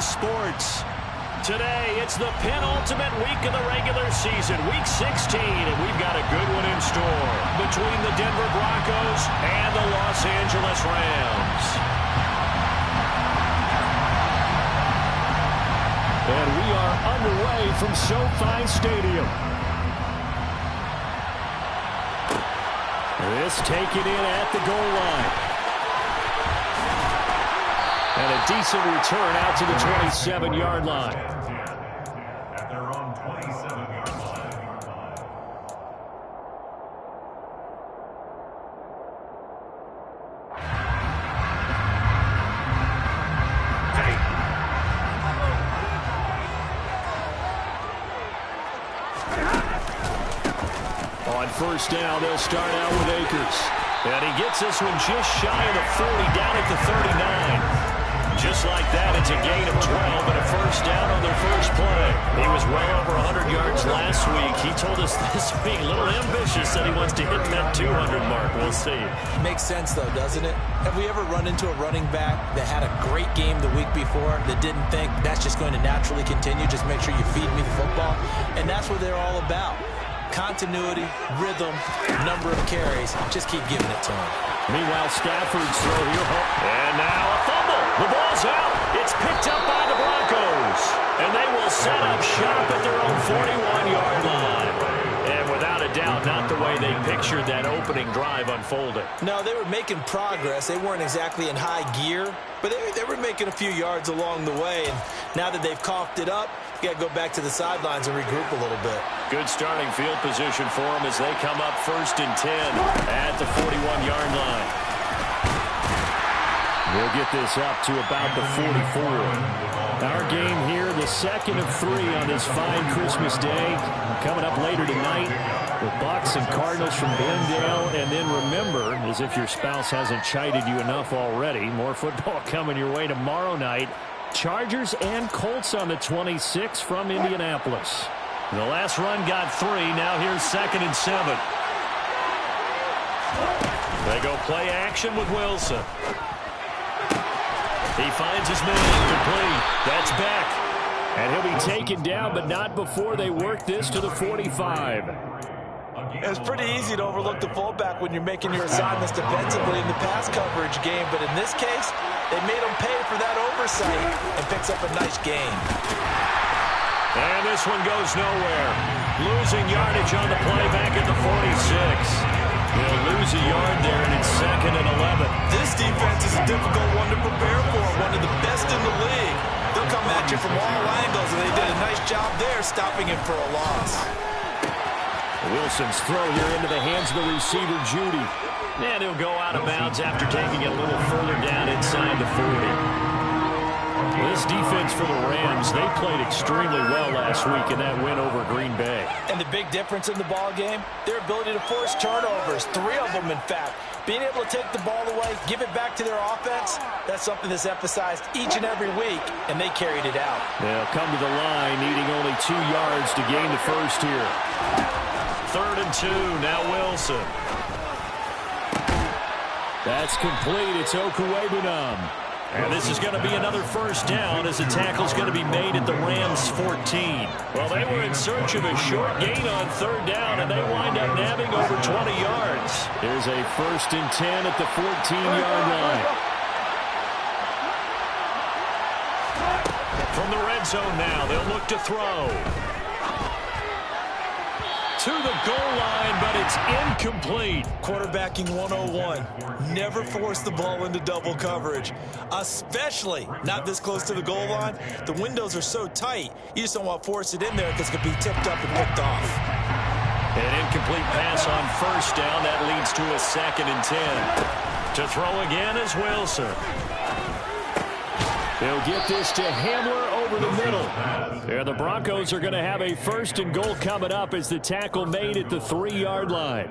Sports. Today, it's the penultimate week of the regular season, Week 16, and we've got a good one in store between the Denver Broncos and the Los Angeles Rams. And we are underway from SoFi Stadium. This taken in at the goal line. And a decent return out to the 27-yard line. At their own 27-yard line. On first down, they'll start out with Akers. And he gets this one just shy of the 40, down at the 39. Just like that, it's a gain of 12 and a first down on their first play. He was well over 100 yards last week. He told us this week, a little ambitious, said he wants to hit that 200 mark. We'll see. Makes sense, though, doesn't it? Have we ever run into a running back that had a great game the week before that didn't think that's just going to naturally continue? Just make sure you feed me the football. And that's what they're all about. Continuity, rhythm, number of carries. Just keep giving it to him. Meanwhile, Stafford's throw here. And now a fumble. The ball's out. It's picked up by the Broncos. And they will set up shop at their own 41-yard line. And without a doubt, not the way they pictured that opening drive unfolding. No, they were making progress. They weren't exactly in high gear, but they were making a few yards along the way. And now that they've coughed it up, you got to go back to the sidelines and regroup a little bit. Good starting field position for them as they come up 1st and 10 at the 41-yard line. We'll get this up to about the 44. Our game here, the second of 3 on this fine Christmas day. Coming up later tonight, the Bucs and Cardinals from Glendale. And then remember, as if your spouse hasn't chided you enough already, more football coming your way tomorrow night. Chargers and Colts on the 26 from Indianapolis. The last run got 3. Now here's 2nd and 7. They go play action with Wilson. He finds his man complete. That's back. And he'll be taken down, but not before they work this to the 45. It's pretty easy to overlook the fullback when you're making your assignments defensively in the pass coverage game, but in this case, they made him pay for that oversight and picks up a nice gain. And this one goes nowhere. Losing yardage on the play back at the 46. They'll lose a yard there, and it's 2nd and 11. This defense is a difficult one to prepare for, one of the best in the league. They'll come at you from all angles, and they did a nice job there stopping him for a loss. Wilson's throw here into the hands of the receiver, Judy. And he'll go out of bounds after taking it a little further down inside the 40. This defense for the Rams, they played extremely well last week in that win over Green Bay. And the big difference in the ball game, their ability to force turnovers, 3 of them in fact. Being able to take the ball away, give it back to their offense, that's something that's emphasized each and every week, and they carried it out. They'll come to the line, needing only 2 yards to gain the first here. 3rd and 2, now Wilson. That's complete. It's Okuwebunam. And this is going to be another first down as the tackle's going to be made at the Rams' 14. Well, they were in search of a short gain on 3rd down, and they wind up nabbing over 20 yards. There's a 1st and 10 at the 14-yard line. From the red zone now, they'll look to throw. To the goal line, but it's incomplete. Quarterbacking 101. Never force the ball into double coverage, especially not this close to the goal line. The windows are so tight, you just don't want to force it in there because it could be tipped up and picked off. An incomplete pass on 1st down. That leads to a 2nd and 10. To throw again is Wilson. They'll get this to Hamler over the middle. And the Broncos are going to have a 1st and goal coming up as the tackle made at the 3-yard line.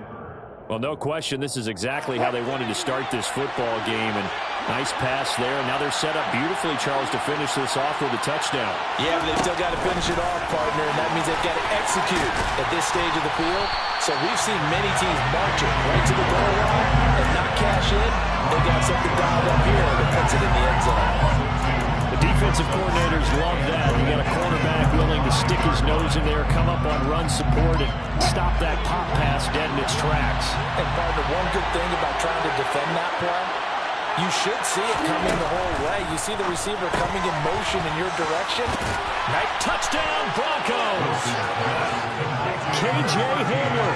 Well, no question, this is exactly how they wanted to start this football game. And nice pass there. And now they're set up beautifully, Charles, to finish this off with a touchdown. Yeah, but they've still got to finish it off, partner. And that means they've got to execute at this stage of the field. So we've seen many teams march it right to the goal line and not cash in. They've got something dialed up here that puts it in the end zone. The Defensive coordinators love that. You got a quarterback willing to stick his nose in there, come up on run support, and stop that pop pass dead in its tracks. And partner, one good thing about trying to defend that play, you should see it coming the whole way. You see the receiver coming in motion in your direction. Night touchdown, Broncos. KJ Hamler,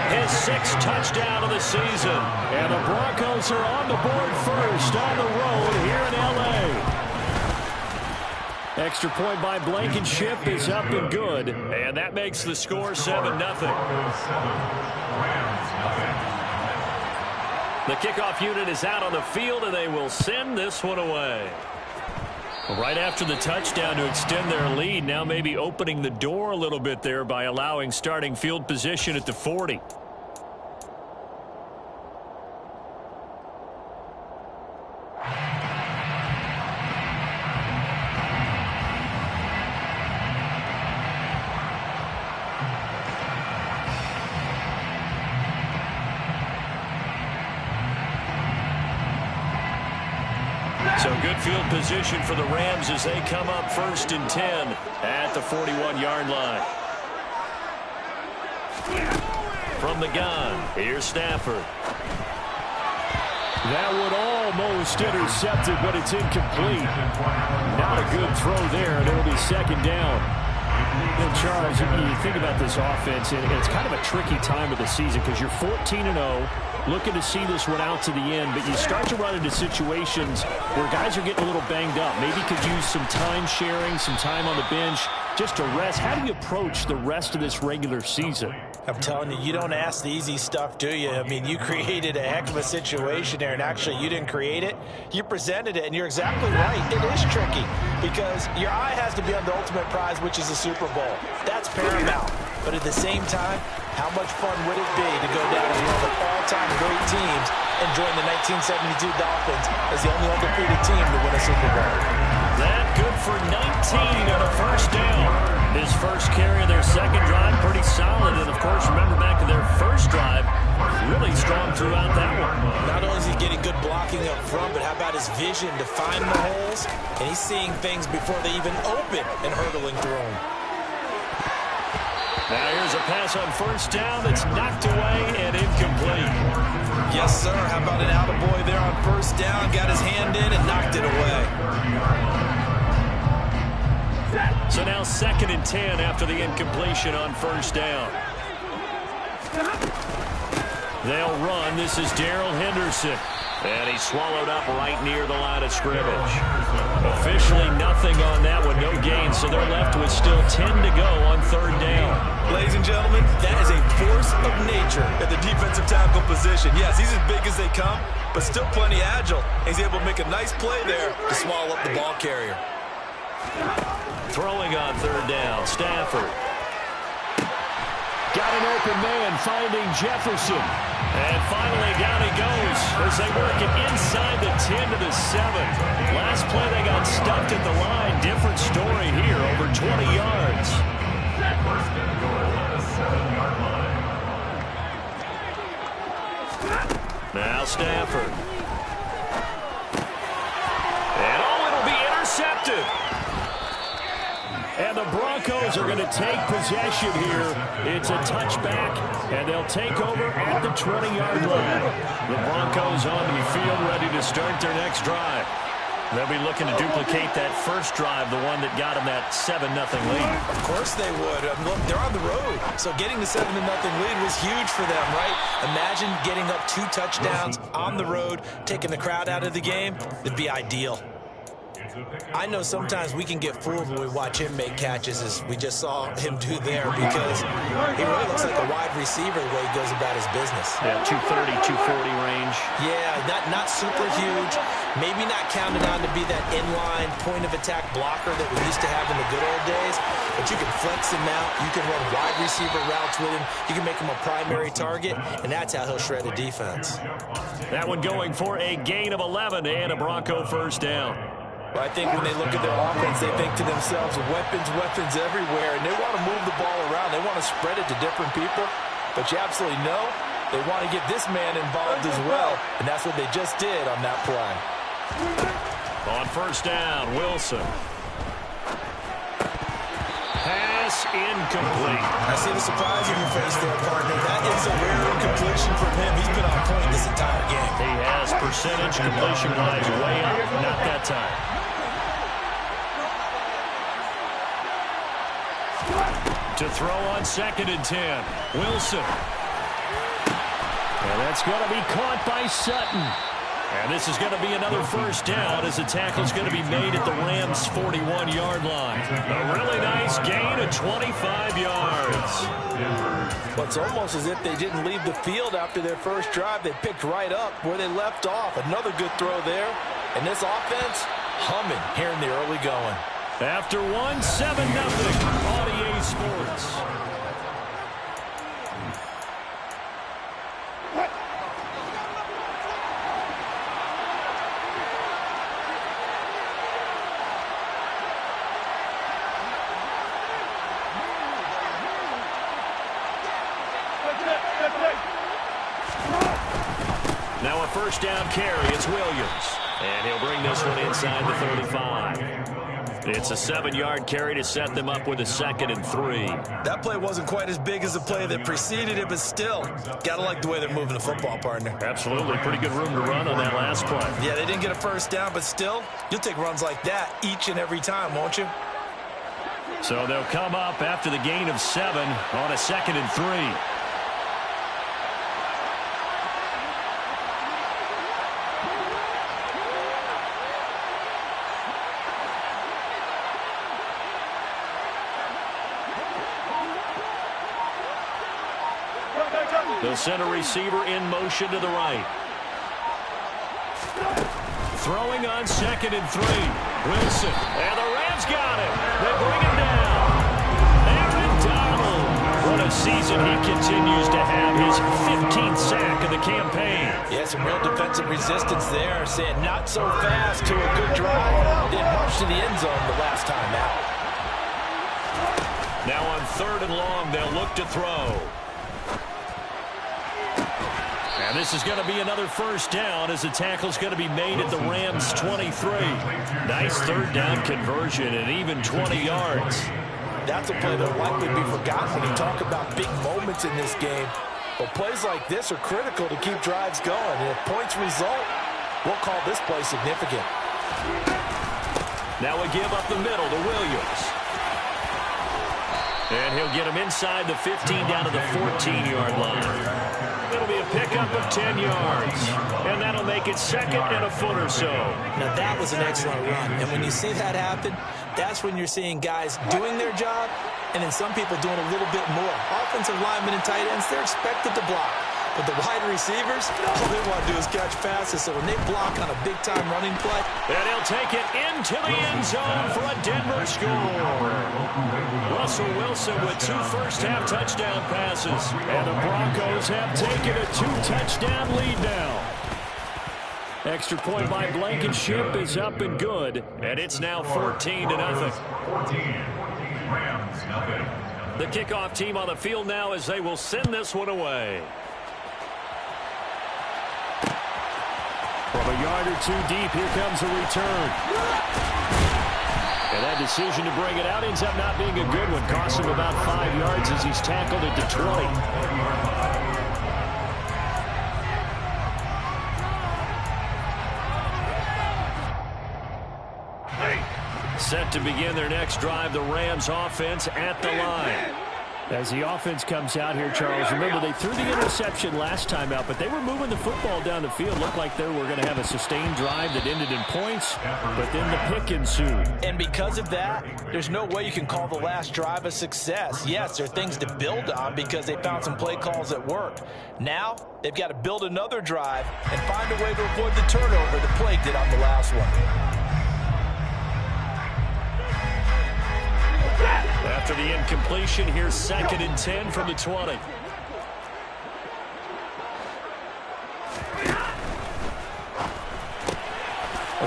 his 6th touchdown of the season. And the Broncos are on the board first on the road here in L.A. Extra point by Blankenship is up and good. And that makes the score 7-0. The kickoff unit is out on the field, and they will send this one away. Right after the touchdown to extend their lead, now maybe opening the door a little bit there by allowing starting field position at the 40. So good field position for the Rams as they come up 1st and 10 at the 41-yard line. From the gun, here's Stafford. That would almost intercept it, but it's incomplete. Not a good throw there, and it'll be 2nd down. And Charles, you think about this offense, and it's kind of a tricky time of the season because you're 14-0. Looking to see this one out to the end, but you start to run into situations where guys are getting a little banged up. Maybe could use some time sharing, some time on the bench, just to rest. How do you approach the rest of this regular season? I'm telling you, you don't ask the easy stuff, do you? I mean, you created a heck of a situation there, and actually you didn't create it. You presented it, and you're exactly right. It is tricky because your eye has to be on the ultimate prize, which is the Super Bowl. That's paramount. But at the same time, how much fun would it be to go down as one of the all-time great teams and join the 1972 Dolphins as the only undefeated team to win a Super Bowl? That good for 19 on a 1st down. His first carry of their 2nd drive, pretty solid. And, of course, remember back to their 1st drive, really strong throughout that one. Not only is he getting good blocking up front, but how about his vision to find the holes? And he's seeing things before they even open and hurdling through them. Now here's a pass on 1st down that's knocked away and incomplete. Yes, sir. How about an attaboy there on 1st down? Got his hand in and knocked it away. So now 2nd and 10 after the incompletion on 1st down. They'll run. This is Darrell Henderson. And he's swallowed up right near the line of scrimmage. Officially nothing on that one, no gain, so they're left with still 10 to go on 3rd down. Ladies and gentlemen, that is a force of nature at the defensive tackle position. Yes, he's as big as they come, but still plenty agile. He's able to make a nice play there to swallow up the ball carrier. Throwing on 3rd down, Stafford. Got an open man, finding Jefferson. And finally, down he goes as they work it inside the 10 to the 7. Last play, they got stuffed at the line. Different story here, over 20 yards. Now Stafford. And it'll be intercepted. And the Broncos are going to take possession here. It's a touchback, and they'll take over at the 20-yard line. The Broncos on the field ready to start their next drive. They'll be looking to duplicate that 1st drive, the one that got them that 7-0 lead. Of course they would. Look, they're on the road, so getting the 7-0 lead was huge for them, right? Imagine getting up 2 touchdowns on the road, taking the crowd out of the game. It'd be ideal. I know sometimes we can get fooled when we watch him make catches, as we just saw him do there, because he really looks like a wide receiver the way he goes about his business. Yeah, 230, 240 range. Yeah, not super huge. Maybe not counted on to be that inline point-of-attack blocker that we used to have in the good old days, but you can flex him out. You can run wide receiver routes with him. You can make him a primary target, and that's how he'll shred a defense. That one going for a gain of 11 and a Bronco 1st down. But I think when they look at their offense, they think to themselves, weapons everywhere, and they want to move the ball around. They want to spread it to different people. But you absolutely know they want to get this man involved as well, and that's what they just did on that play. On 1st down, Wilson. pass incomplete. I see the surprise in your face there, partner. That is a rare completion from him. He's been on point this entire game. He has percentage completion-wise way up. Not that time. To throw on 2nd and 10. Wilson. And that's going to be caught by Sutton. And this is going to be another first down as the tackle's going to be made at the Rams' 41-yard line. A really nice gain of 25 yards. Well, it's almost as if they didn't leave the field after their first drive. They picked right up where they left off. Another good throw there. And this offense humming here in the early going. After 1, 7-0 on EA Sports. Now a first down carry. It's Williams. And he'll bring this one inside the 35. It's a 7-yard carry to set them up with a 2nd and 3. That play wasn't quite as big as the play that preceded it, but still, gotta like the way they're moving the football, partner. Absolutely. Pretty good room to run on that last play. Yeah, they didn't get a first down, but still, you'll take runs like that each and every time, won't you? So they'll come up after the gain of 7 on a 2nd and 3. They'll send a receiver in motion to the right. Throwing on 2nd and 3. Wilson. And the Rams got him. They bring him down. Aaron Donald. What a season he continues to have. His 15th sack of the campaign. Yeah, some real defensive resistance there. Saying not so fast to a good drive. Didn't march to the end zone the last time out. Now on 3rd and long, they'll look to throw. And this is going to be another first down as the tackle's going to be made at the Rams' 23. Nice 3rd down conversion and even 20 yards. That's a play that'll likely be forgotten when you talk about big moments in this game. But plays like this are critical to keep drives going. And if points result, we'll call this play significant. Now a give up the middle to Williams. And he'll get him inside the 15 down to the 14-yard line. It'll be a pickup of 10 yards. And that'll make it 2nd and a foot or so. Now that was an excellent run. And when you see that happen, that's when you're seeing guys doing their job and then some people doing a little bit more. Offensive linemen and tight ends, they're expected to block. But the wide receivers, all they want to do is catch passes. So when they block on a big-time running play. And he'll take it into the end zone for a Denver score. Russell Wilson with 2 first-half touchdown passes. And the Broncos have taken a 2-touchdown lead now. Extra point by Blankenship is up and good. And it's now 14-0. 14. Rams, nothing. The kickoff team on the field now as they will send this one away. From a yard or 2 deep, here comes a return. And that decision to bring it out ends up not being a good one. Costs him about 5 yards as he's tackled at the 20. Set to begin their next drive, the Rams offense at the line. As the offense comes out here, Charles, remember they threw the interception last time out, but they were moving the football down the field. Looked like they were going to have a sustained drive that ended in points, but then the pick ensued. And because of that, there's no way you can call the last drive a success. Yes, there are things to build on because they found some play calls that worked. Now, they've got to build another drive and find a way to avoid the turnover that plagued it on the last one. After the incompletion, here's 2nd and 10 from the 20. A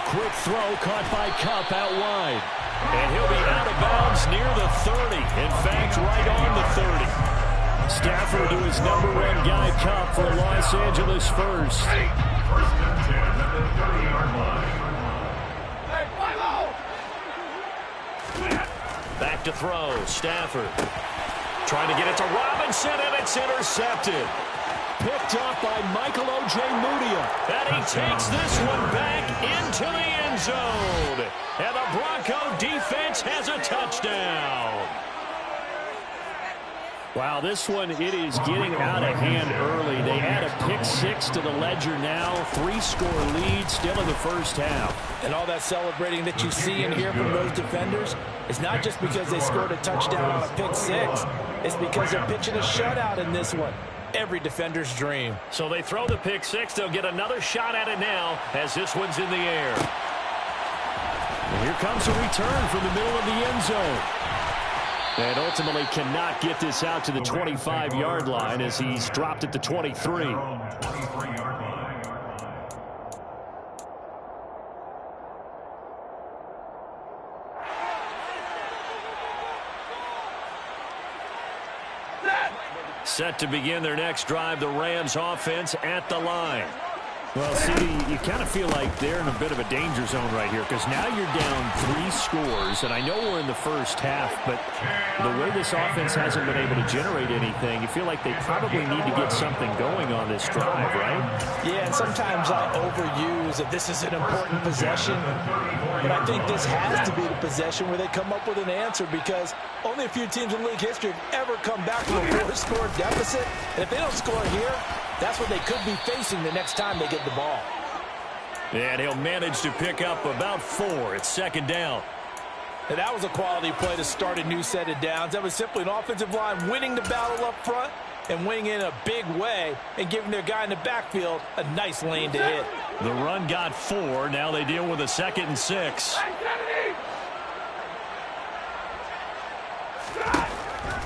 quick throw caught by Kupp out wide. And he'll be out of bounds near the 30. In fact, right on the 30. Stafford to his #1 guy, Kupp, for Los Angeles first. First and 10 at the 30-yard line. Back to throw. Stafford trying to get it to Robinson, and it's intercepted. Picked off by Michael Ojemudia. And he takes this one back into the end zone. And the Bronco defense has a touchdown. Wow, this one, it is getting out of hand early. They add a pick six to the ledger now. 3-score lead still in the first half. And all that celebrating that you see and hear from those defenders, it's not just because they scored a touchdown on a pick six. It's because they're pitching a shutout in this one. Every defender's dream. So they throw the pick six. They'll get another shot at it now as this one's in the air. And here comes a return from the middle of the end zone. And ultimately cannot get this out to the 25-yard line as he's dropped at the 23. Set to begin their next drive, the Rams offense at the line. Well, see, you kind of feel like they're in a bit of a danger zone right here because now you're down 3 scores, and I know we're in the first half, but the way this offense hasn't been able to generate anything, you feel like they probably need to get something going on this drive, right? Yeah, and sometimes I overuse that this is an important possession, but I think this has to be the possession where they come up with an answer because only a few teams in league history have ever come back from a 4-score deficit, and if they don't score here, that's what they could be facing the next time they get the ball. And he'll manage to pick up about 4. It's second down. And that was a quality play to start a new set of downs. That was simply an offensive line winning the battle up front and winning in a big way and giving their guy in the backfield a nice lane to hit. The run got 4. Now they deal with a 2nd and 6.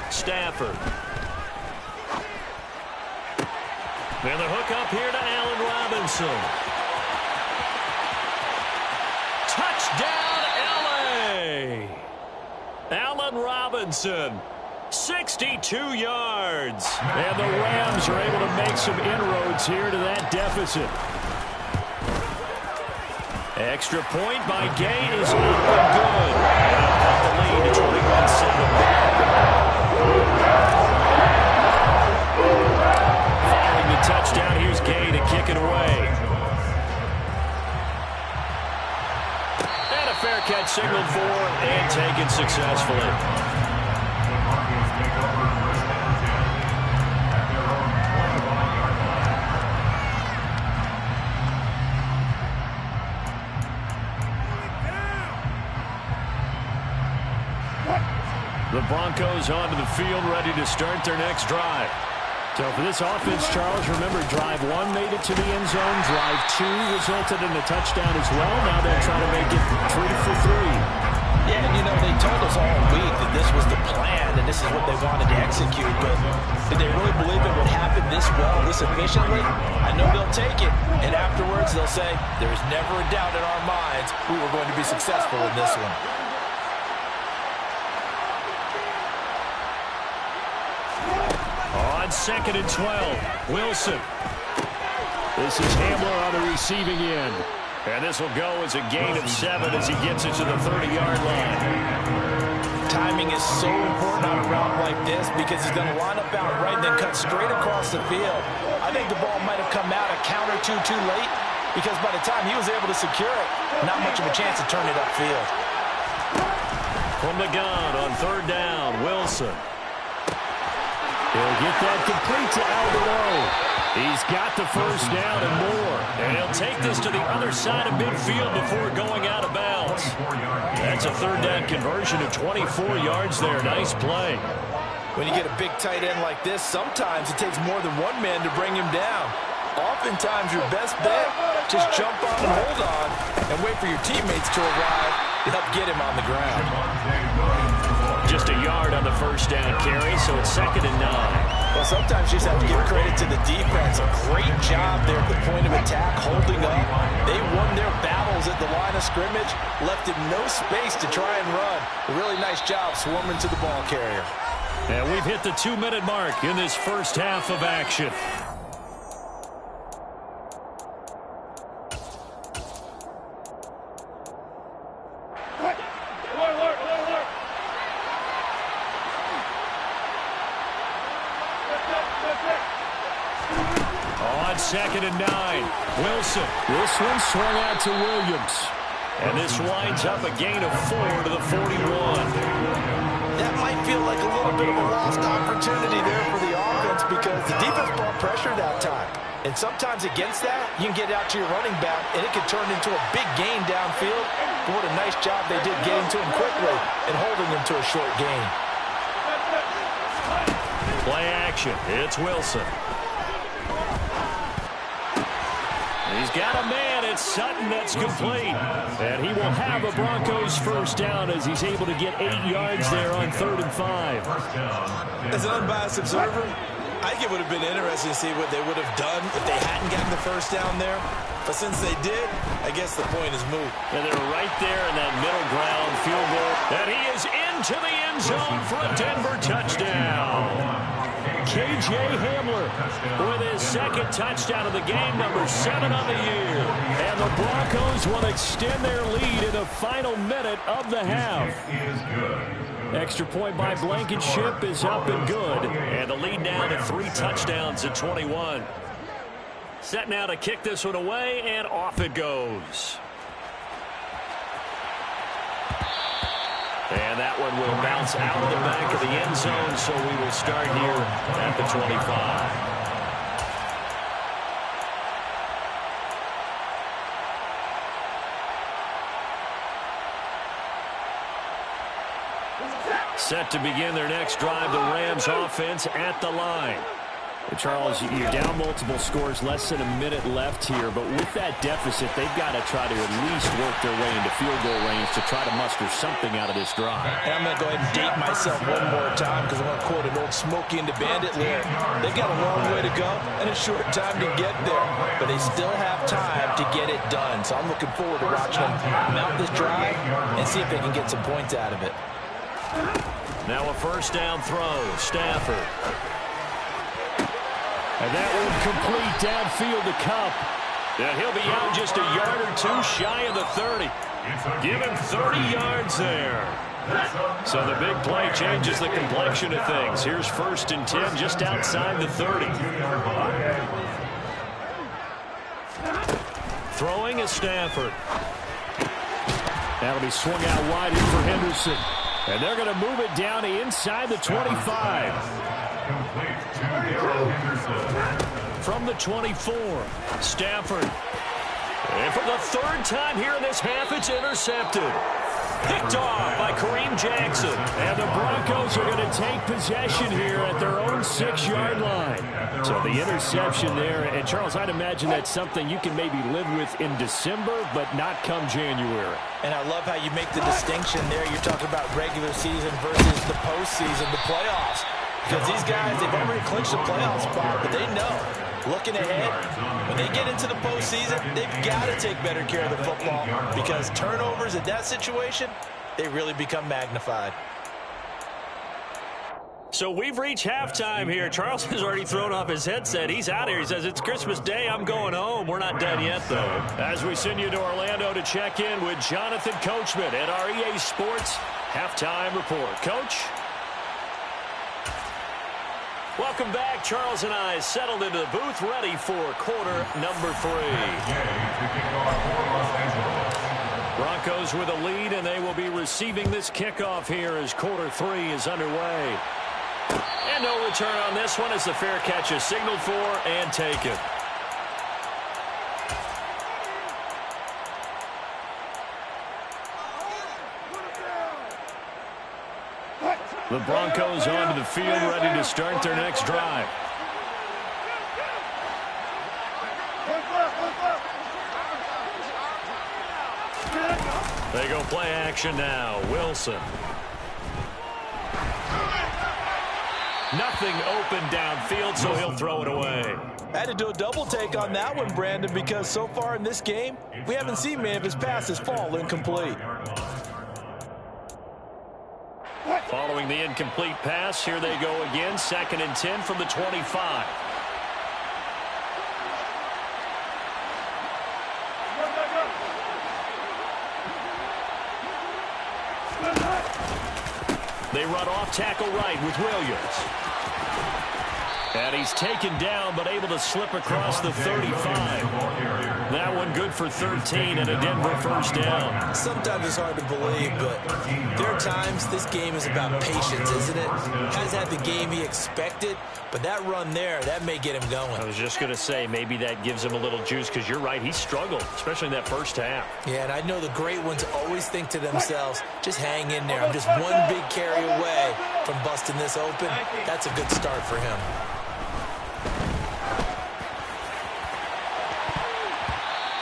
Stafford. And the hook up here to Allen Robinson. Touchdown, L.A. Allen Robinson, 62 yards. And the Rams are able to make some inroads here to that deficit. Extra point by Gay is up and good. And they'll cut the lead to 21-7. Following the touchdown, here's Gay to kick it away. And a fair catch signaled for and taken successfully. The Broncos onto the field, ready to start their next drive. So for this offense, Charles, remember, drive 1 made it to the end zone. Drive 2 resulted in a touchdown as well. Now they're trying to make it 3 for 3. Yeah, and you know, they told us all week that this was the plan and this is what they wanted to execute. But did they really believe it would happen this well, this efficiently? I know they'll take it. And afterwards, they'll say, there's never a doubt in our minds we were going to be successful in this one. On 2nd and 12, Wilson. This is Hamler on the receiving end. And this will go as a gain of 7 as he gets it to the 30-yard line. Timing is so important on a route like this because he's going to line up out right and then cut straight across the field. I think the ball might have come out a count or two too late because by the time he was able to secure it, not much of a chance to turn it upfield. From the gun on 3rd down, Wilson. He'll get that complete to Alberto. He's got the first down and more. And he'll take this to the other side of midfield before going out of bounds. That's a 3rd down conversion of 24 yards there. Nice play. When you get a big tight end like this, sometimes it takes more than one man to bring him down. Oftentimes your best bet, just jump on and hold on and wait for your teammates to arrive to help get him on the ground. Just a yard on the first down carry, so it's 2nd and 9. Well, sometimes you just have to give credit to the defense. A great job there at the point of attack, holding up. They won their battles at the line of scrimmage, left him no space to try and run. A really nice job swarming to the ball carrier. And we've hit the 2-minute mark in this first half of action. on 2nd and 9. Wilson. This one swung out to Williams. And this winds up a gain of 4 to the 41. That might feel like a little bit of a lost opportunity there for the offense because the defense brought pressure that time. And sometimes against that, you can get out to your running back, and it can turn into a big gain downfield. But what a nice job they did getting to him quickly and holding him to a short gain. Play action. It's Wilson. He's got a man. It's Sutton that's complete. And he will have a Broncos first down as he's able to get 8 yards there on 3rd and 5. As an unbiased observer, I think it would have been interesting to see what they would have done if they hadn't gotten the first down there. But since they did, I guess the point is moot. And they're right there in that middle ground field goal. And he is into the end zone for a Denver touchdown. K.J. Hamler with his 2nd touchdown of the game, number 7 on the year. And the Broncos will extend their lead in the final minute of the half. Extra point by Blankenship is up and good. And the lead now to 3 touchdowns at 21. Set now to kick this one away, and off it goes. And that one will bounce out of the back of the end zone, so we will start here at the 25. Set to begin their next drive, the Rams offense at the line. Charles, you're down multiple scores, less than a minute left here, but with that deficit, they've got to try to at least work their way into field goal range to try to muster something out of this drive. And I'm going to go ahead and date myself one more time because I'm going to quote an old Smokey and the Bandit lyric. They've got a long way to go and a short time to get there, but they still have time to get it done. So I'm looking forward to watching them mount this drive and see if they can get some points out of it. Now a first down throw, Stafford. And that one complete downfield to Kupp. And he'll be out just a yard or 2 shy of the 30. Give him 30 yards there. So the big play changes the complexion of things. Here's 1st and 10 just outside the 30. Throwing is Stafford. That'll be swung out wide in for Henderson. And they're going to move it down to inside the 25. From the 24, Stafford. And for the 3rd time here in this half, it's intercepted. Picked off by Kareem Jackson. And the Broncos are going to take possession here at their own 6-yard line. So the interception there. And, Charles, I'd imagine that's something you can maybe live with in December, but not come January. And I love how you make the distinction there. You're talking about regular season versus the postseason, the playoffs. Because these guys, they've already clinched the playoff spot, but they know, looking ahead, when they get into the postseason, they've got to take better care of the football because turnovers in that situation, they really become magnified. So we've reached halftime here. Charles has already thrown off his headset. He's out here. He says, it's Christmas Day. I'm going home. We're not done yet, though. As we send you to Orlando to check in with Jonathan Coachman at our EA Sports Halftime Report. Coach? Welcome back. Charles and I settled into the booth, ready for quarter number 3. Broncos with a lead, and they will be receiving this kickoff here as quarter 3 is underway. And no return on this one as the fair catch is signaled for and taken. The Broncos onto the field, ready to start their next drive. They go play action now. Wilson. Nothing open downfield, so he'll throw it away. I had to do a double take on that one, Brandon, because so far in this game, we haven't seen many of his passes fall incomplete. Following the incomplete pass, here they go again. 2nd and 10 from the 25. They run off tackle right with Williams. And he's taken down, but able to slip across the 35. That one good for 13 and a Denver first down. Sometimes it's hard to believe, but there are times this game is about patience, isn't it? Hasn't had the game he expected, but that run there, that may get him going. I was just going to say, maybe that gives him a little juice, because you're right, he struggled, especially in that first half. Yeah, and I know the great ones always think to themselves, just hang in there. I'm just one big carry away from busting this open. That's a good start for him.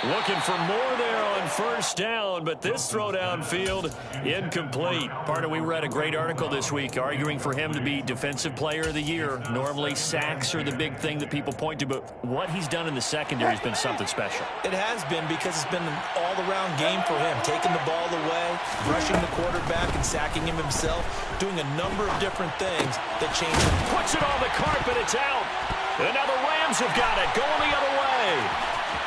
Looking for more there on first down, but this throw downfield incomplete. Partner, we read a great article this week arguing for him to be Defensive Player of the Year. Normally, sacks are the big thing that people point to, but what he's done in the secondary has been something special. It has been, because it's been an all-around game for him, taking the ball away, rushing the quarterback and sacking him himself, doing a number of different things that change him. Puts it on the carpet, it's out. And now the Rams have got it, going the other way.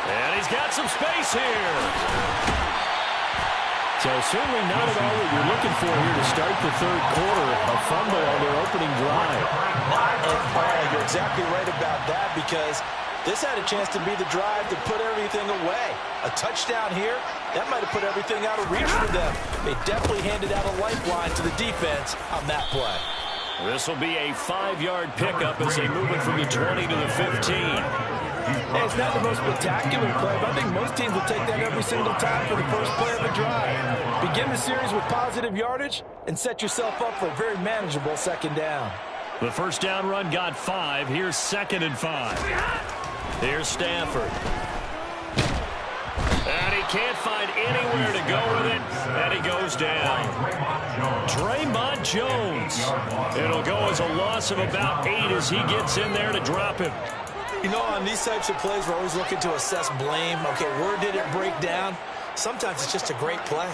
And he's got some space here. So certainly not at all what you're looking for here to start the third quarter. A fumble on their opening drive. Not at all. You're exactly right about that, because this had a chance to be the drive to put everything away. A touchdown here, that might have put everything out of reach for them. They definitely handed out a lifeline to the defense on that play. This will be a 5-yard pickup as they move it from the 20 to the 15. Hey, it's not the most spectacular play, but I think most teams will take that every single time for the first play of the drive. Begin the series with positive yardage and set yourself up for a very manageable second down. The first down run got 5. Here's 2nd and 5. Here's Stafford. And he can't find anywhere to go with it, and he goes down. Draymond Jones. It'll go as a loss of about 8 as he gets in there to drop him. You know, on these types of plays, we're always looking to assess blame. Okay, where did it break down? Sometimes it's just a great play.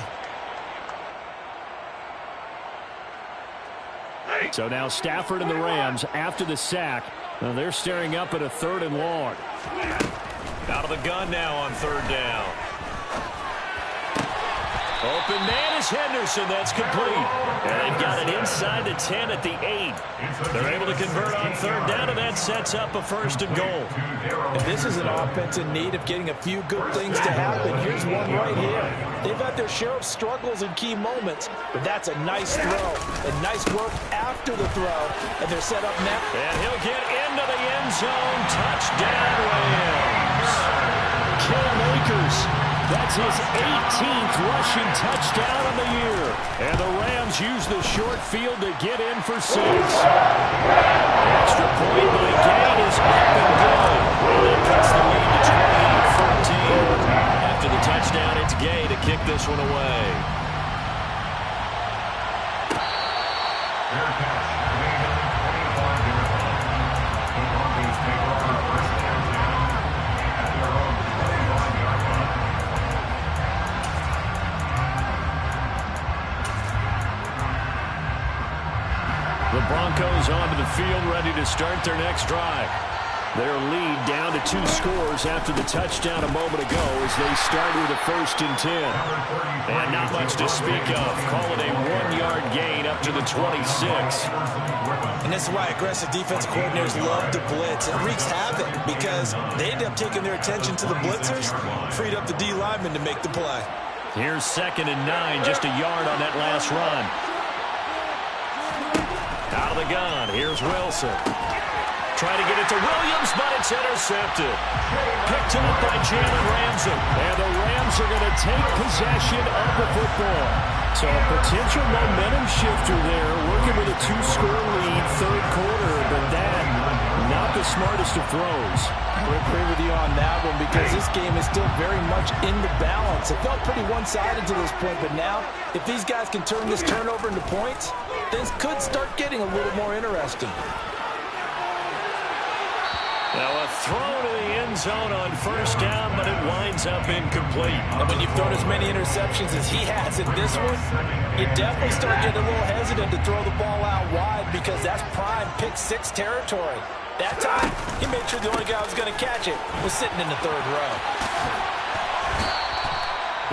So now Stafford and the Rams, after the sack, they're staring up at a 3rd and long. Out of the gun now on 3rd down. Open man is Henderson. That's complete. And they've got it inside the 10 at the 8. They're able to convert on 3rd down, and that sets up a 1st and goal. And this is an offense in need of getting a few good things to happen. Here's one right here. They've had their share of struggles in key moments, but that's a nice throw. And nice work after the throw. And they're set up next. And he'll get into the end zone. Touchdown, Rams. Cam Akers. That's his 18th rushing touchdown of the year. And the Rams use the short field to get in for 6. Extra point by Gay is up and good. And that cuts the lead to 28-14. After the touchdown, it's Gay to kick this one away. The Broncos onto the field, ready to start their next drive. Their lead down to 2 scores after the touchdown a moment ago as they start with a 1st and 10. And not much to speak of. Call it a 1-yard gain up to the 26. And this is why aggressive defensive coordinators love to blitz. It wreaks havoc because they end up taking their attention to the blitzers, freed up the D lineman to make the play. Here's 2nd and 9, just a yard on that last run. Out of the gun, here's Wilson. Trying to get it to Williams, but it's intercepted. Picked up by Jalen Ramsey. And the Rams are going to take possession of the football. So a potential momentum shifter there, working with a 2-score lead, 3rd quarter, but that, not the smartest of throws. I would agree with you on that one, because this game is still very much in the balance. It felt pretty one-sided to this point, but now, if these guys can turn this turnover into points, things could start getting a little more interesting. Now a throw to the end zone on 1st down, but it winds up incomplete. And when you've thrown as many interceptions as he has in this one, you definitely start getting a little hesitant to throw the ball out wide, because that's prime pick-6 territory. That time, he made sure the only guy who was going to catch it was sitting in the 3rd row.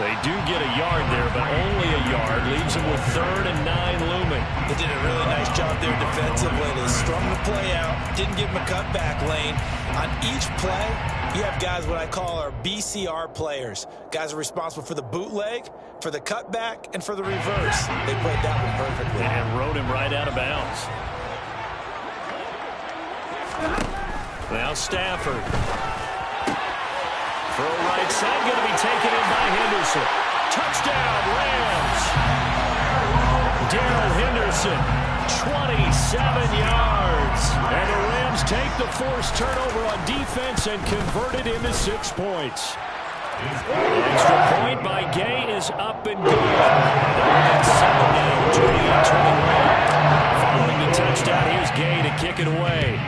They do get a yard there, but only a yard. Leaves them with 3rd and 9 looming. They did a really nice job there defensively. They strung the play out, didn't give him a cutback lane. On each play, you have guys what I call our BCR players. Guys are responsible for the bootleg, for the cutback, and for the reverse. They played that one perfectly. And rode him right out of bounds. Now Stafford. Throw right side, going to be taken in by Henderson. Touchdown, Rams. Darrell Henderson, 27 yards. And the Rams take the forced turnover on defense and convert it into 6 points. The extra point by Gay is up and good. That's 7 now, 28-21. Following the touchdown, here's Gay to kick it away.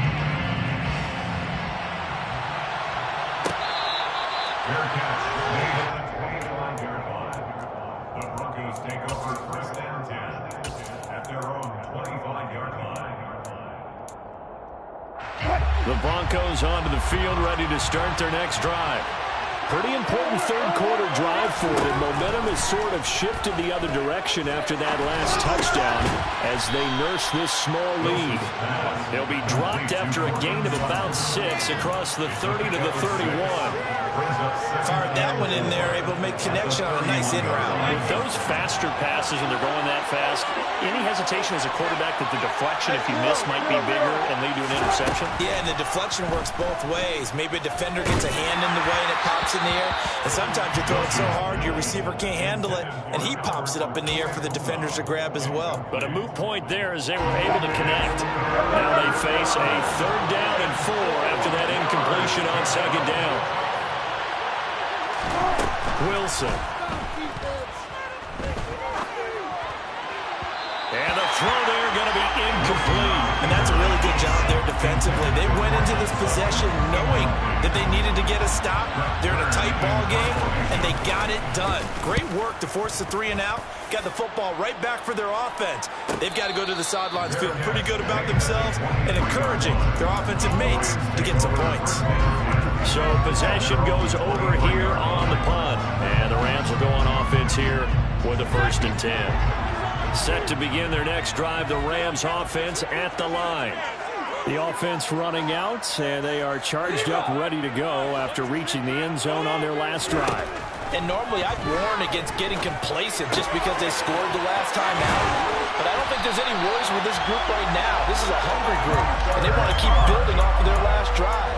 Fair catch. Made on the 21-yard line. The Broncos take over first and 10 at their own 25-yard line. The Broncos onto the field, ready to start their next drive. Pretty important third-quarter drive for them. Momentum has sort of shifted the other direction after that last touchdown as they nurse this small lead. They'll be dropped after a gain of about 6 across the 30 to the 31. Fired that one in there, able to make connection on a nice in route. With those faster passes when they're going that fast, any hesitation as a quarterback that the deflection, if you miss, might be bigger and lead to an interception? Yeah, and the deflection works both ways. Maybe a defender gets a hand in the way and it pops in the air. And sometimes you throw it so hard your receiver can't handle it, and he pops it up in the air for the defenders to grab as well. But a moot point there as they were able to connect. Now they face a 3rd down and 4 after that incompletion on 2nd down. Wilson. And the throw there going to be incomplete. And that's a really good job there defensively. They went into this possession knowing that they needed to get a stop. They're in a tight ball game, and they got it done. Great work to force the 3 and out. Got the football right back for their offense. They've got to go to the sidelines feeling pretty good about themselves and encouraging their offensive mates to get some points. So possession goes over here on the punt. And the Rams will go on offense here with a 1st and 10. Set to begin their next drive, the Rams offense at the line. The offense running out, and they are charged up, ready to go after reaching the end zone on their last drive. And normally I'd warn against getting complacent just because they scored the last time out. But I don't think there's any worries with this group right now. This is a hungry group, and they want to keep building off of their last drive.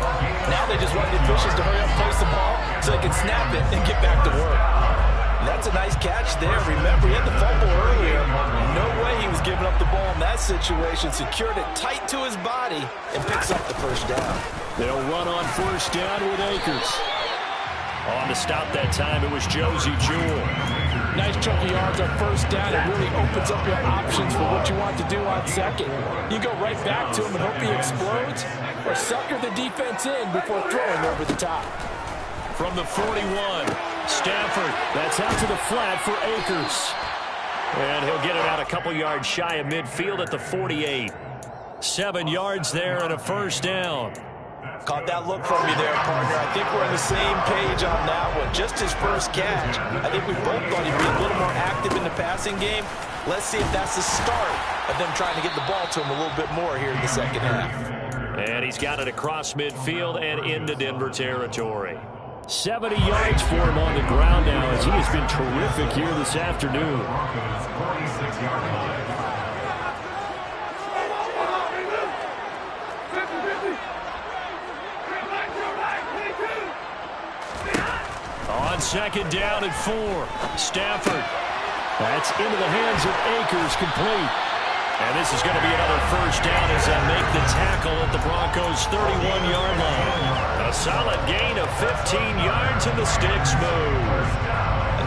Now they just want the officials to hurry up, place the ball, so they can snap it and get back to work. And that's a nice catch there. Remember, he had the fumble earlier. No way he was giving up the ball in that situation. Secured it tight to his body and picks up the 1st down. They'll run on 1st down with Akers. On to stop that time, it was Josie Jewell. Nice chunk of yards on 1st down. It really opens up your options for what you want to do on 2nd. You go right back to him and hope he explodes, or sucker the defense in before throwing over the top. From the 41, Stafford. That's out to the flat for Akers. And he'll get it out a couple yards shy of midfield at the 48. 7 yards there and a 1st down. Caught that look from you there, partner. I think we're on the same page on that one. Just his first catch. I think we both thought he'd be a little more active in the passing game. Let's see if that's the start of them trying to get the ball to him a little bit more here in the 2nd half. And he's got it across midfield and into Denver territory. 70 yards for him on the ground now as he has been terrific here this afternoon. 46-yard line. On 2nd down and 4, Stafford. That's into the hands of Akers, complete. And this is going to be another 1st down as they make the tackle at the Broncos' 31-yard line. A solid gain of 15 yards and the sticks move.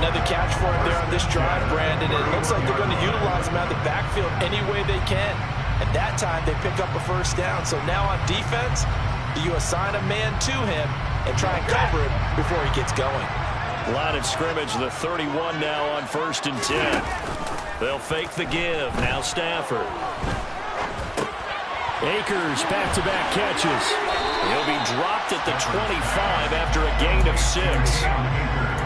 Another catch for him there on this drive, Brandon. It looks like they're going to utilize him out of the backfield any way they can. At that time, they pick up a 1st down. So now on defense, you assign a man to him and try and cover him before he gets going. Line of scrimmage, the 31 now on 1st and 10. They'll fake the give. Now Stafford. Akers back-to-back catches. He'll be dropped at the 25 after a gain of 6.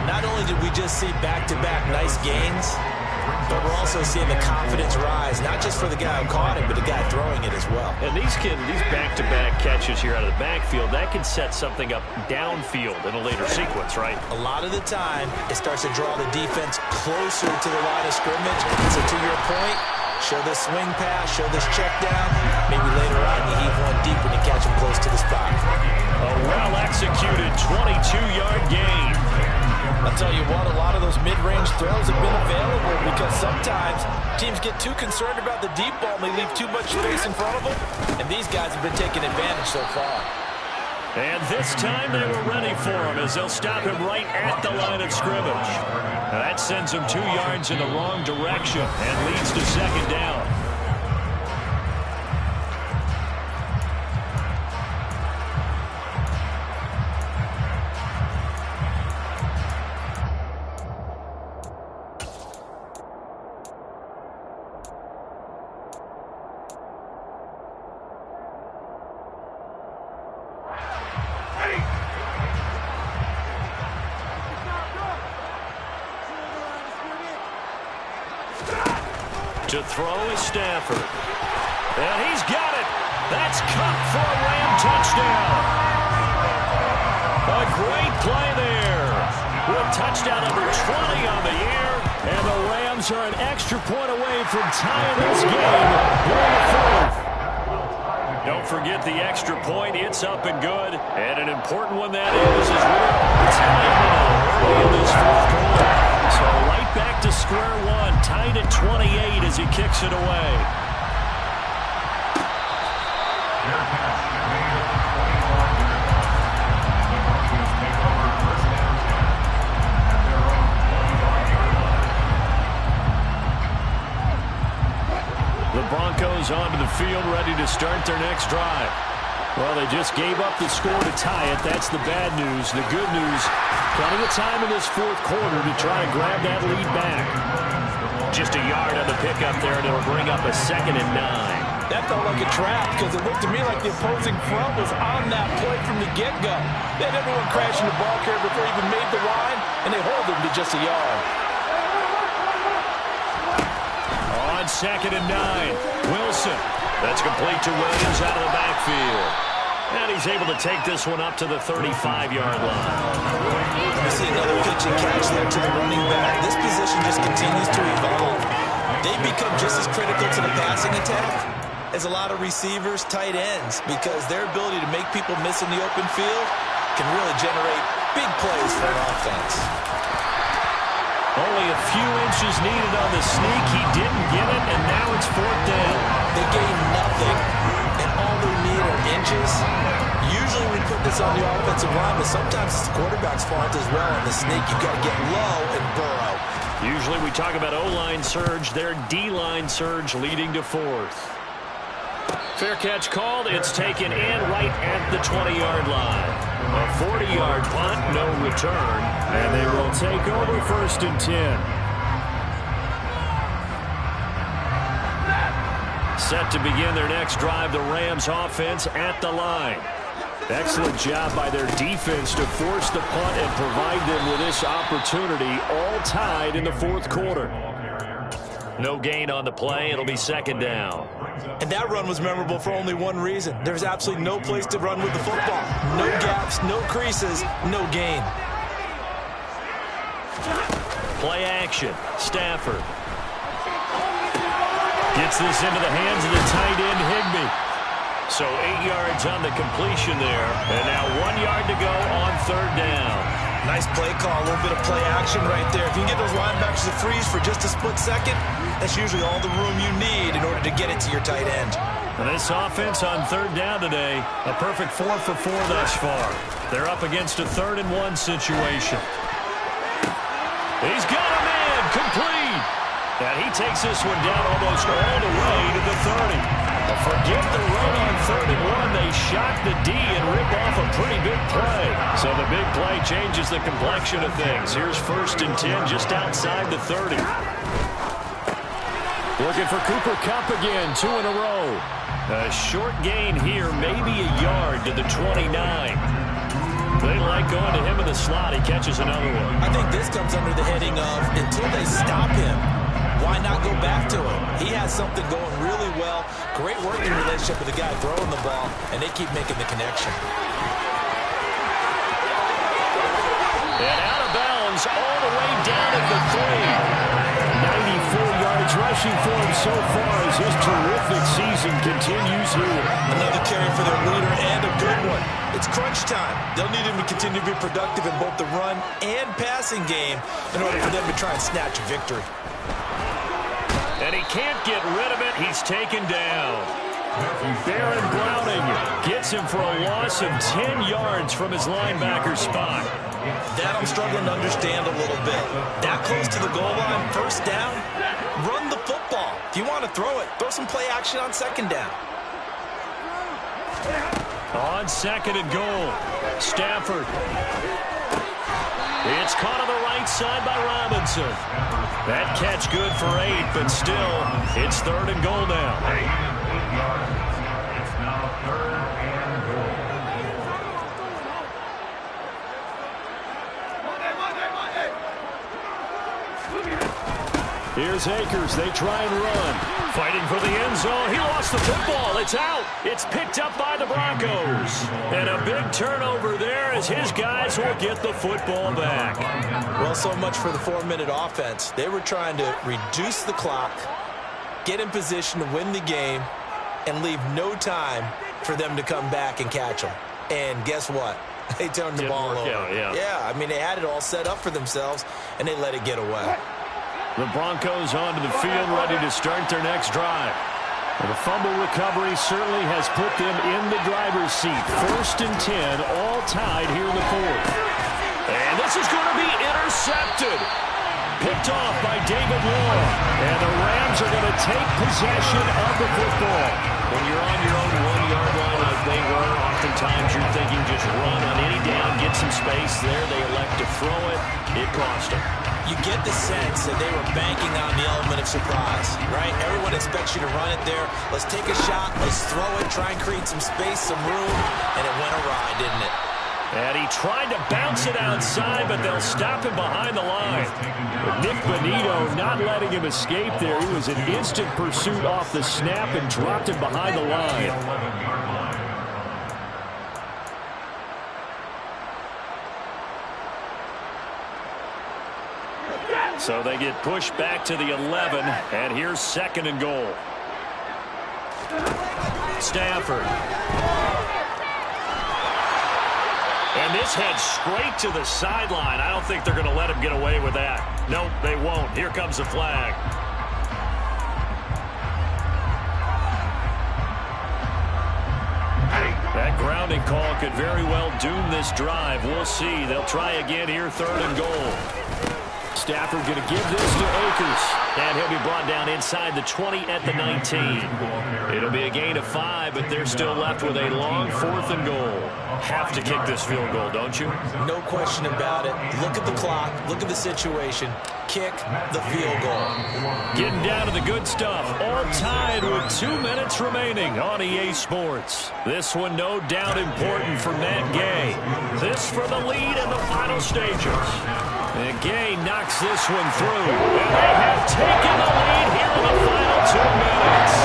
Not only did we just see back-to-back nice gains, but we're also seeing the confidence rise, not just for the guy who caught it, but the guy throwing it as well. And these back-to-back catches here out of the backfield, that can set something up downfield in a later sequence, right? A lot of the time, it starts to draw the defense closer to the line of scrimmage. So to your point, show this swing pass, show this check down. Maybe later on you heave one deep when you catch him close to the spot. A well-executed 22-yard gain. I'll tell you what, a lot of those mid-range throws have been available because sometimes teams get too concerned about the deep ball and they leave too much space in front of them. And these guys have been taking advantage so far. And this time they were ready for him as they'll stop him right at the line of scrimmage. Now that sends him 2 yards in the wrong direction and leads to second down. To throw is Stafford. And he's got it. That's Cup for a Ram touchdown. A great play there. With touchdown number 20 on the year. And the Rams are an extra point away from tying this game here in the fourth. Don't forget the extra point. It's up and good. And an important one that is as we're tied now early in this fourth quarter. So right back to square one, tied at 28 as he kicks it away. The Broncos onto the field, ready to start their next drive. Well, they just gave up the score to tie it. That's the bad news. The good news, plenty of time in this fourth quarter to try to grab that lead back. Just a yard on the pickup there, and it'll bring up a 2nd and 9. That felt like a trap because it looked to me like the opposing front was on that play from the get-go. They had everyone crashing the ball carrier before he even made the line, and they hold him to just a yard. On 2nd and 9, Wilson. That's complete to Williams out of the backfield. And he's able to take this one up to the 35-yard line. You see another pitch and catch there to the running back. This position just continues to evolve. They become just as critical to the passing attack as a lot of receivers, tight ends, because their ability to make people miss in the open field can really generate big plays for an offense. Only a few inches needed on the sneak. He didn't get it, and now it's 4th down. They gain nothing, and all they need are inches. Usually we put this on the offensive line, but sometimes it's the quarterback's fault as well on the sneak. You've got to get low and burrow. Usually we talk about O-line surge. Their D-line surge leading to 4th. Fair catch called. It's taken in right at the 20-yard line. A 40-yard punt, no return. And they will take over 1st and 10. Set to begin their next drive, the Rams offense at the line. Excellent job by their defense to force the punt and provide them with this opportunity, all tied in the fourth quarter. No gain on the play. It'll be 2nd down. And that run was memorable for only one reason. There's absolutely no place to run with the football. No gaps, no creases, no gain. Play action. Stafford gets this into the hands of the tight end, Higbee. So 8 yards on the completion there. And now 1 yard to go on 3rd down. Nice play call, a little bit of play action right there. If you can get those linebackers to freeze for just a split second, that's usually all the room you need in order to get it to your tight end. And this offense on 3rd down today, a perfect 4 for 4 thus far. They're up against a 3rd and 1 situation. He's got a man, complete. And he takes this one down almost all the way to the 30. Forget the run on 3rd and 1. They shock the D and rip off a pretty big play. So the big play changes the complexion of things. Here's 1st and 10 just outside the 30. Looking for Cooper Kupp again, 2 in a row. A short gain here, maybe a yard to the 29. They like going to him in the slot. He catches another one. I think this comes under the heading of until they stop him, why not go back to him? He has something going really well. Great working relationship with the guy throwing the ball, and they keep making the connection. And out of bounds all the way down at the 3. 94 yards rushing for him so far as his terrific season continues here. Another carry for their leader and a good one. It's crunch time. They'll need him to continue to be productive in both the run and passing game in order for them to try and snatch a victory. And he can't get rid of it. He's taken down. Baron Browning gets him for a loss of 10 yards from his linebacker spot. That I'm struggling to understand a little bit. That close to the goal line, first down, run the football. If you want to throw it, throw some play action on second down. On second and goal, Stafford. It's caught on the right side by Robinson. That catch good for 8, but still, it's third and goal now. It's now third and goal. Here's Akers. They try and run. Fighting for the end zone. He lost the football. It's out. It's picked up by the Broncos. And a big turnover there as his guys will get the football back. Well, so much for the 4-minute offense. They were trying to reduce the clock, get in position to win the game, and leave no time for them to come back and catch them. And guess what? They turned the ball over. Yeah, I mean, they had it all set up for themselves, and they let it get away. The Broncos onto the field, ready to start their next drive. Well, the fumble recovery certainly has put them in the driver's seat. 1st and 10, all tied here in the 4th. And this is going to be intercepted. Picked off by David Moore. And the Rams are going to take possession of the football. When you're on your own 1-yard line like they were, oftentimes you're thinking just run on any down, get some space there. They elect to throw it. It cost them. You get the sense that they were banking on the element of surprise, right? Everyone expects you to run it there. Let's take a shot. Let's throw it. Try and create some space, some room. And it went awry, didn't it? And he tried to bounce it outside, but they'll stop him behind the line. But Nick Bonito not letting him escape there. He was in instant pursuit off the snap and dropped him behind the line. So they get pushed back to the 11, and here's 2nd and goal. Stafford. And this heads straight to the sideline. I don't think they're going to let him get away with that. Nope, they won't. Here comes the flag. That grounding call could very well doom this drive. We'll see. They'll try again here, 3rd and goal. Stafford going to give this to Akers. And he'll be brought down inside the 20 at the 19. It'll be a gain of 5, but they're still left with a long 4th and goal. Have to kick this field goal, don't you? No question about it. Look at the clock. Look at the situation. Kick the field goal. Getting down to the good stuff. All tied with 2 minutes remaining on EA Sports. This one no doubt important for Matt Gay. This for the lead in the final stages. And Gay knocks this one through. And they have taken the lead here in the final 2 minutes.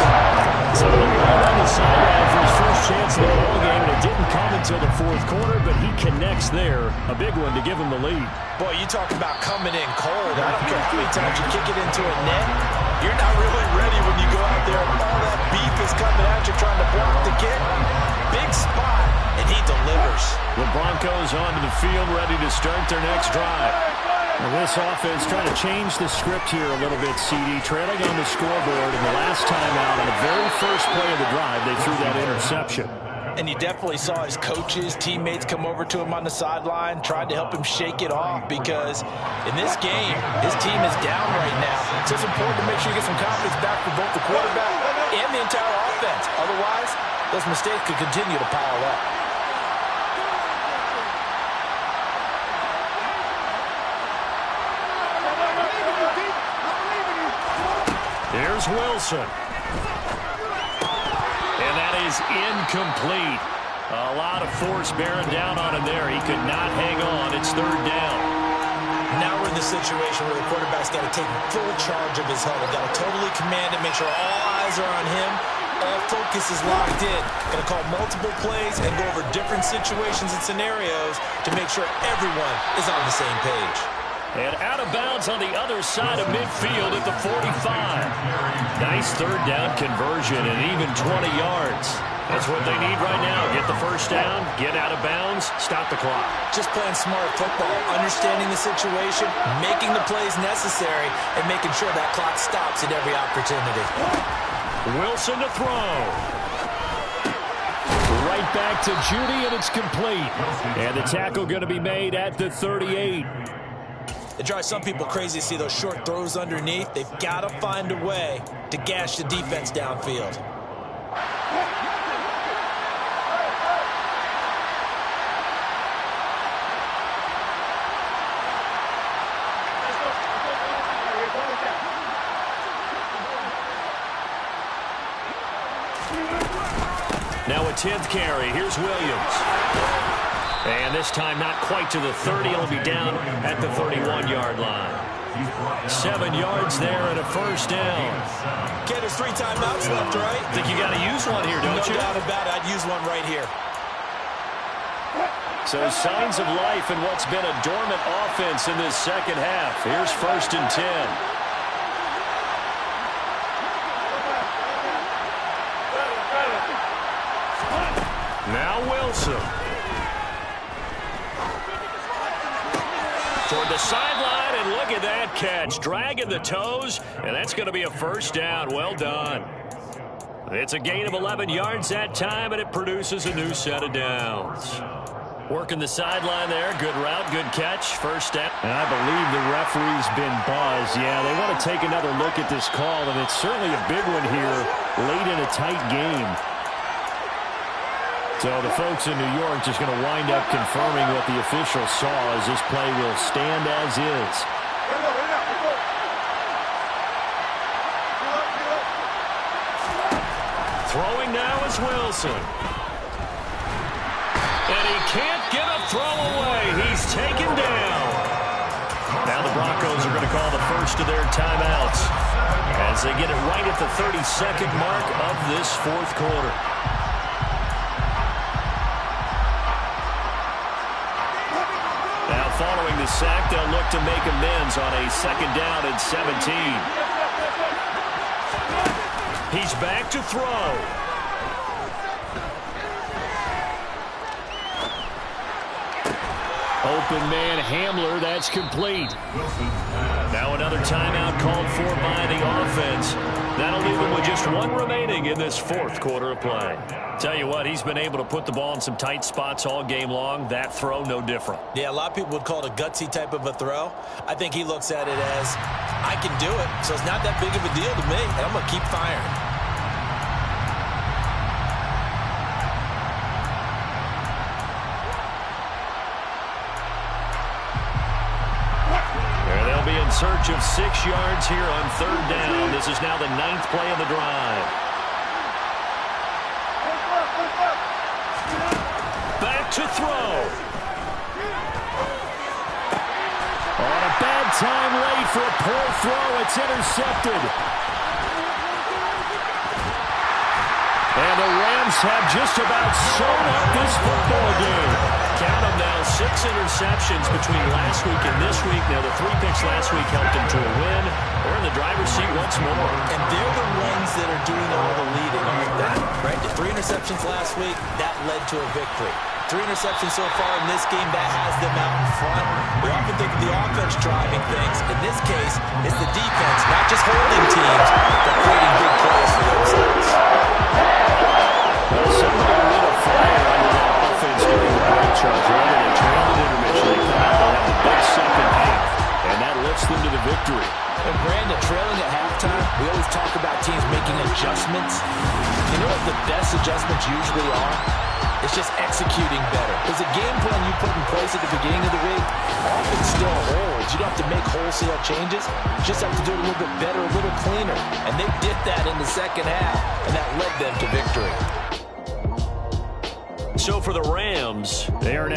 So he'll be on the sideline for his first chance of the ball game, and it didn't come until the 4th quarter, but he connects there. A big one to give him the lead. Boy, you talk about coming in cold. I don't care how many times you kick it into a net. You're not really ready when you go out there and all that beef is coming at you trying to block the kick. Big spot, and he delivers. The Broncos onto the field, ready to start their next drive. Well, this offense trying to change the script here a little bit, CD. Trailing on the scoreboard, and the last time out, on the very first play of the drive, they threw that interception. And you definitely saw his coaches, teammates come over to him on the sideline, tried to help him shake it off because in this game, his team is down right now. So it's important to make sure you get some confidence back for both the quarterback and the entire offense. Otherwise, those mistakes could continue to pile up. Here's Wilson. And that is incomplete. A lot of force bearing down on him there. He could not hang on. It's 3rd down. Now we're in the situation where the quarterback's got to take full charge of his huddle. Got to totally command it, make sure all eyes are on him. All focus is locked in. Going to call multiple plays and go over different situations and scenarios to make sure everyone is on the same page. And out of bounds on the other side of midfield at the 45. Nice third down conversion and even 20 yards. That's what they need right now. Get the first down, get out of bounds, stop the clock. Just playing smart football, understanding the situation, making the plays necessary, and making sure that clock stops at every opportunity. Wilson to throw. Right back to Judy, and it's complete. And the tackle going to be made at the 38. It drives some people crazy to see those short throws underneath. They've got to find a way to gash the defense downfield. Now a 10th carry. Here's Williams. And this time not quite to the 30. He'll be down at the 31-yard line. 7 yards there and a first down. Okay, there's 3 timeouts left, right? Think you got to use one here, don't you? No doubt about it. I'd use one right here. So signs of life in what's been a dormant offense in this second half. Here's 1st and 10. Now Wilson. Toward the sideline, and look at that catch. Dragging the toes, and that's going to be a first down. Well done. It's a gain of 11 yards that time, and it produces a new set of downs. Working the sideline there. Good route, good catch. First down. And I believe the referee's been buzzed. Yeah, they want to take another look at this call, and it's certainly a big one here late in a tight game. So the folks in New York just going to wind up confirming what the official saw as this play will stand as is. Throwing now is Wilson. And he can't get a throw away. He's taken down. Now the Broncos are going to call the first of their timeouts as they get it right at the 32nd mark of this fourth quarter. Following the sack, they'll look to make amends on a 2nd down and 17. He's back to throw. Open man Hamler, that's complete. Now another timeout called for by the offense. That'll leave them with just 1 remaining in this fourth quarter of play. Tell you what, he's been able to put the ball in some tight spots all game long. That throw, no different. Yeah, a lot of people would call it a gutsy type of a throw. I think he looks at it as, I can do it, so it's not that big of a deal to me, and I'm going to keep firing. They'll be in search of 6 yards here on 3rd down. This is now the 9th play of the drive. Back to throw. On a bad time late for a poor throw. It's intercepted. And the Rams have just about sewn up this football game. Count them now, 6 interceptions between last week and this week. Now, the 3 picks last week helped them to a win. We're in the driver's seat once more. And they're the ones that are doing all the leading on that, right? The 3 interceptions last week, that led to a victory. 3 interceptions so far in this game, that has them out in front. We often think of the offense driving things. In this case, it's the defense, not just holding teams, but creating big plays for themselves. Well, somebody lit a fire under that offense during the break, Charles. Rather than trail at intermission, they come out and have a big second half, and that lifts them to the victory. And Brandon, trailing at halftime, we always talk about teams making adjustments. You know what the best adjustments usually are? It's just executing better. There's a game plan you put in place at the beginning of the week. Often still holds. You don't have to make wholesale changes. You just have to do it a little bit better, a little cleaner. And they did that in the second half, and that led them to victory. So for the Rams, they are now